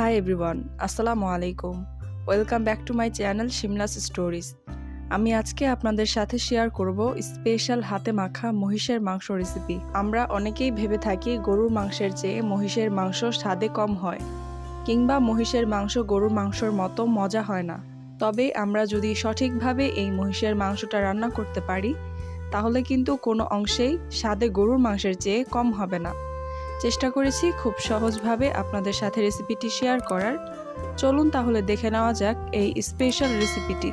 Hi everyone, আসসালামু আলাইকুম। Welcome back to my channel Shimla's stories. আমি আজকে আপনাদের সাথে শেয়ার করব স্পেশাল হাতে মাখা মহিষের মাংস রেসিপি। আমরা অনেকেই ভেবে থাকি গরুর মাংসের চেয়ে মহিষের মাংস স্বাদে কম হয়, কিংবা মহিষের মাংস গরুর মাংসর মতো মজা হয় না। তবে আমরা যদি সঠিকভাবে এই মহিষের মাংসটা রান্না করতে পারি, তাহলে কিন্তু কোনো অংশেই স্বাদে গরুর মাংসের চেয়ে কম হবে না। চেষ্টা করেছি খুব সহজভাবে আপনাদের সাথে রেসিপিটি শেয়ার করার। চলুন তাহলে দেখে নেওয়া যাক এই স্পেশাল রেসিপিটি।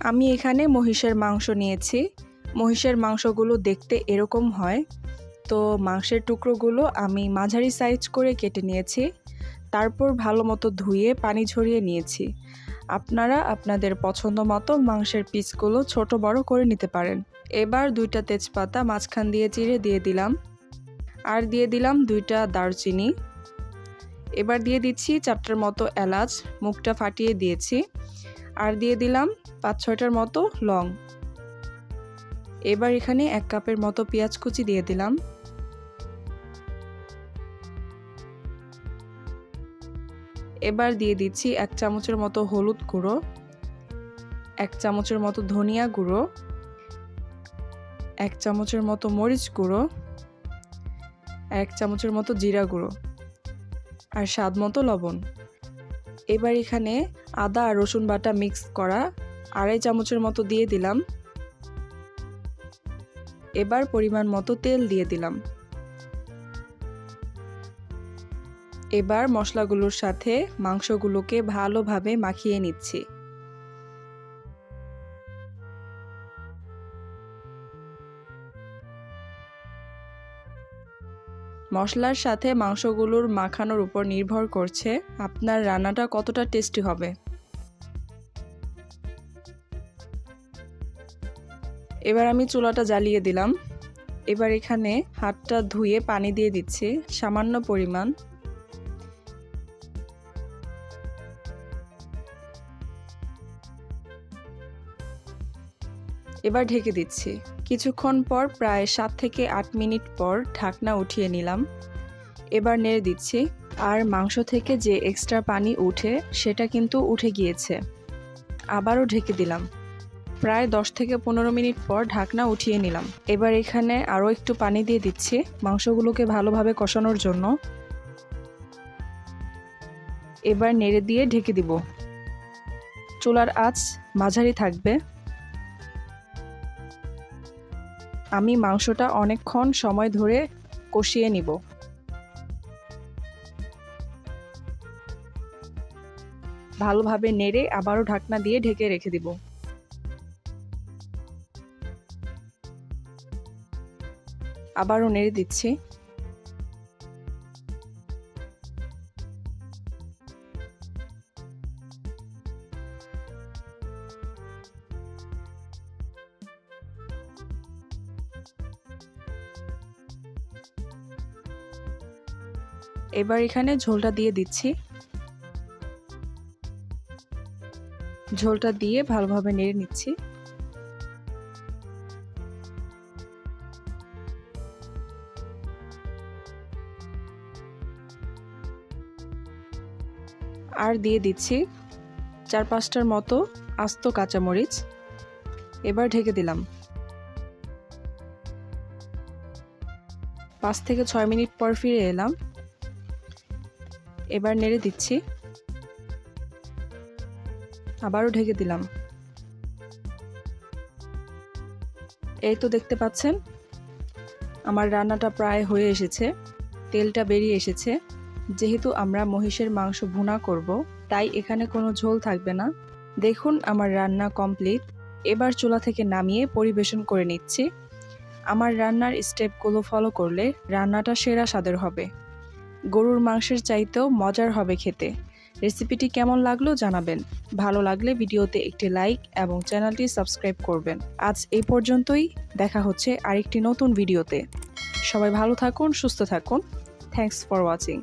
আমি এখানে মহিষের মাংস নিয়েছি। মহিষের মাংসগুলো দেখতে এরকম হয়। তো মাংসের টুকরোগুলো আমি মাঝারি সাইজ করে কেটে নিয়েছি। তারপর ভালো মতো ধুয়ে পানি ঝরিয়ে নিয়েছি। আপনারা আপনাদের পছন্দ মতো মাংসের পিসগুলো ছোট বড় করে নিতে পারেন। এবার 2টা তেজপাতা মাঝখান দিয়ে চিড়ে দিয়ে দিলাম। আর দিয়ে দিলাম 2টা দারচিনি। এবার দিয়ে দিচ্ছি 4টার মতো এলাচ, মুখটা ফাটিয়ে দিয়েছি। আর দিয়ে দিলাম 5-6টার মতো লং। এবার এখানে 1 কাপের মতো পেঁয়াজ কুচি দিয়ে দিলাম। এবার দিয়ে দিচ্ছি 1 চামচের মতো হলুদ গুঁড়ো, 1 চামচের মতো ধনিয়া গুঁড়ো, 1 চামচের মতো মরিচ গুঁড়ো, 1 চামচের মতো জিরা গুঁড়ো, আর স্বাদ মতো লবণ। এবার এখানে আদা আর রসুন বাটা মিক্স করা 2.5 চামচের মতো দিয়ে দিলাম। এবার পরিমাণ মতো তেল দিয়ে দিলাম। এবার মশলাগুলোর সাথে মাংসগুলোকে ভালোভাবে মাখিয়ে নিচ্ছি। মশলার সাথে মাংসগুলোর মাখানোর উপর নির্ভর করছে আপনার রান্নাটা কতটা টেস্টি হবে। এবার আমি চুলাটা জ্বালিয়ে দিলাম। এবার এখানে হাতটা ধুয়ে পানি দিয়ে দিচ্ছি সামান্য পরিমাণ। এবার ঢেকে দিচ্ছি। কিছুক্ষণ পর প্রায় 7 থেকে 8 মিনিট পর ঢাকনা উঠিয়ে নিলাম। এবার নেড়ে দিচ্ছি। আর মাংস থেকে যে এক্সট্রা পানি উঠে সেটা কিন্তু উঠে গিয়েছে। আবারও ঢেকে দিলাম। প্রায় 10 থেকে 15 মিনিট পর ঢাকনা উঠিয়ে নিলাম। এবার এখানে আরও একটু পানি দিয়ে দিচ্ছি মাংসগুলোকে ভালোভাবে কষানোর জন্য। এবার নেড়ে দিয়ে ঢেকে দিব। চুলার আঁচ মাঝারি থাকবে। আমি মাংসটা অনেকক্ষণ সময় ধরে কষিয়ে নিব। ভালোভাবে নেড়ে আবারও ঢাকনা দিয়ে ঢেকে রেখে দিব। আবারও নেড়ে দিচ্ছি। এবার এখানে ঝোলটা দিয়ে দিচ্ছি। ঝোলটা দিয়ে ভালোভাবে নেড়ে নিচ্ছি। আর দিয়ে দিচ্ছি 4-5টার মতো আস্ত কাঁচামরিচ। এবার ঢেকে দিলাম। 5 থেকে 6 মিনিট পর ফিরে এলাম। এবার নেড়ে দিচ্ছি। আবারও ঢেকে দিলাম। এই তো দেখতে পাচ্ছেন আমার রান্নাটা প্রায় হয়ে এসেছে। তেলটা বেরিয়ে এসেছে। যেহেতু আমরা মহিষের মাংস ভুনা করব, তাই এখানে কোনো ঝোল থাকবে না। দেখুন আমার রান্না কমপ্লিট। এবার চুলা থেকে নামিয়ে পরিবেশন করে নিচ্ছি। আমার রান্নার স্টেপগুলো ফলো করলে রান্নাটা সেরা স্বাদের হবে। গরুর মাংসের চাইতেও মজার হবে খেতে। রেসিপিটি কেমন লাগলো জানাবেন। ভালো লাগলে ভিডিওতে একটি লাইক এবং চ্যানেলটি সাবস্ক্রাইব করবেন। আজ এই পর্যন্তই। দেখা হচ্ছে আরেকটি নতুন ভিডিওতে। সবাই ভালো থাকুন, সুস্থ থাকুন। Thanks for watching.